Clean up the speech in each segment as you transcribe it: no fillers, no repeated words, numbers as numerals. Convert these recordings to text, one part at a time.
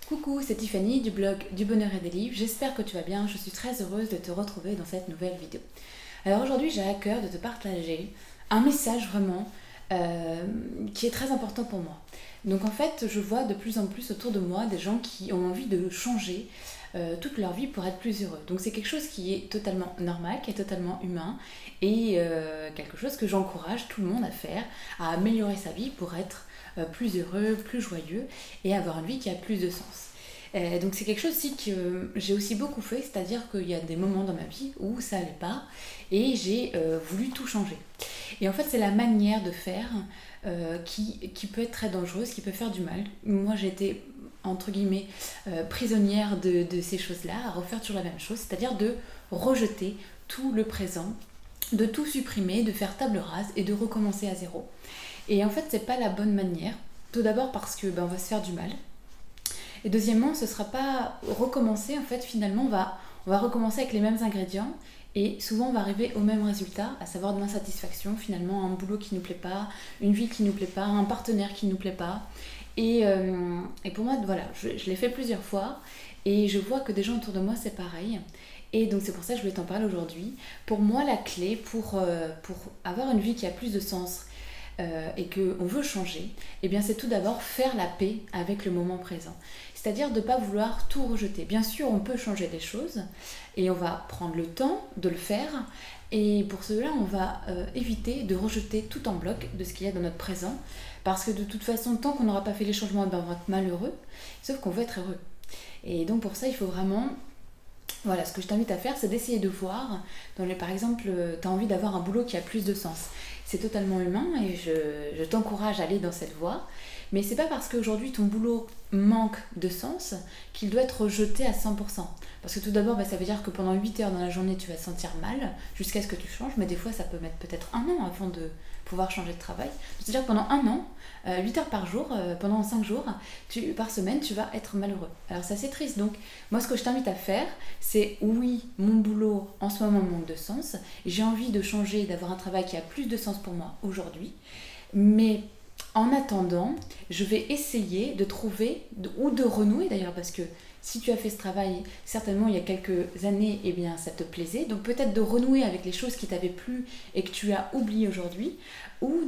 Coucou, c'est Tiffany du blog du bonheur et des livres, j'espère que tu vas bien, je suis très heureuse de te retrouver dans cette nouvelle vidéo. Alors aujourd'hui j'ai à cœur de te partager un message vraiment qui est très important pour moi. Donc en fait je vois de plus en plus autour de moi des gens qui ont envie de changer toute leur vie pour être plus heureux. Donc c'est quelque chose qui est totalement normal, qui est totalement humain et quelque chose que j'encourage tout le monde à faire, à améliorer sa vie pour être plus heureux, plus joyeux et avoir une vie qui a plus de sens. Donc c'est quelque chose aussi que j'ai aussi beaucoup fait, c'est-à-dire qu'il y a des moments dans ma vie où ça allait pas et j'ai voulu tout changer. Et en fait c'est la manière de faire qui peut être très dangereuse, qui peut faire du mal. Moi j'ai été entre guillemets prisonnière de ces choses-là, à refaire toujours la même chose, c'est-à-dire de rejeter tout le présent, de tout supprimer, de faire table rase et de recommencer à zéro. Et en fait, c'est pas la bonne manière. Tout d'abord parce que on va se faire du mal. Et deuxièmement, ce sera pas recommencer. En fait, finalement, on va recommencer avec les mêmes ingrédients. Et souvent, on va arriver au même résultat, à savoir de l'insatisfaction, finalement, un boulot qui nous plaît pas, une vie qui nous plaît pas, un partenaire qui nous plaît pas. Et pour moi, voilà, je l'ai fait plusieurs fois. Et je vois que des gens autour de moi, c'est pareil. Et donc c'est pour ça que je voulais t'en parler aujourd'hui. Pour moi, la clé pour avoir une vie qui a plus de sens, et qu'on veut changer, eh bien c'est tout d'abord faire la paix avec le moment présent. C'est-à-dire de ne pas vouloir tout rejeter. Bien sûr, on peut changer les choses et on va prendre le temps de le faire. Et pour cela, on va éviter de rejeter tout en bloc de ce qu'il y a dans notre présent. Parce que de toute façon, tant qu'on n'aura pas fait les changements, on va être malheureux. Sauf qu'on veut être heureux. Et donc pour ça, il faut vraiment... Voilà, ce que je t'invite à faire, c'est d'essayer de voir, par exemple, tu as envie d'avoir un boulot qui a plus de sens. C'est totalement humain et je t'encourage à aller dans cette voie. Mais c'est pas parce qu'aujourd'hui ton boulot manque de sens qu'il doit être rejeté à 100%. Parce que tout d'abord, ça veut dire que pendant 8 heures dans la journée, tu vas te sentir mal jusqu'à ce que tu changes. Mais des fois, ça peut mettre peut-être un an avant de pouvoir changer de travail. C'est-à-dire que pendant un an, 8 heures par jour, pendant 5 jours, par semaine, tu vas être malheureux. Alors ça, c'est triste. Donc, moi, ce que je t'invite à faire, c'est oui, mon boulot en ce moment manque de sens. J'ai envie de changer, d'avoir un travail qui a plus de sens pour moi aujourd'hui. Mais en attendant, je vais essayer de trouver ou de renouer d'ailleurs, parce que si tu as fait ce travail, certainement il y a quelques années, eh bien ça te plaisait. Donc peut-être de renouer avec les choses qui t'avaient plu et que tu as oublié aujourd'hui, ou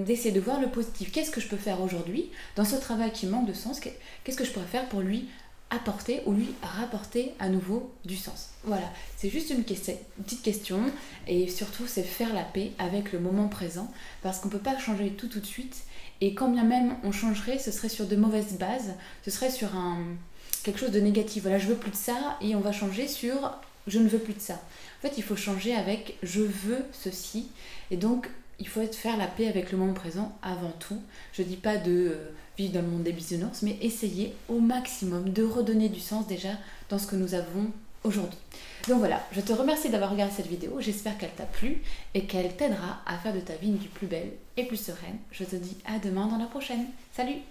d'essayer de voir le positif. Qu'est-ce que je peux faire aujourd'hui dans ce travail qui manque de sens? Qu'est-ce que je pourrais faire pour lui apporter ou lui rapporter à nouveau du sens? Voilà, c'est juste une petite question et surtout c'est faire la paix avec le moment présent parce qu'on ne peut pas changer tout de suite et quand bien même on changerait, ce serait sur de mauvaises bases, ce serait sur quelque chose de négatif. Voilà, je veux plus de ça et on va changer sur je ne veux plus de ça. En fait, il faut changer avec je veux ceci et donc il faut faire la paix avec le moment présent avant tout. Je ne dis pas de vivre dans le monde des bisounours, mais essayer au maximum de redonner du sens déjà dans ce que nous avons aujourd'hui. Donc voilà, je te remercie d'avoir regardé cette vidéo, j'espère qu'elle t'a plu et qu'elle t'aidera à faire de ta vie une vie plus belle et plus sereine. Je te dis à demain dans la prochaine. Salut!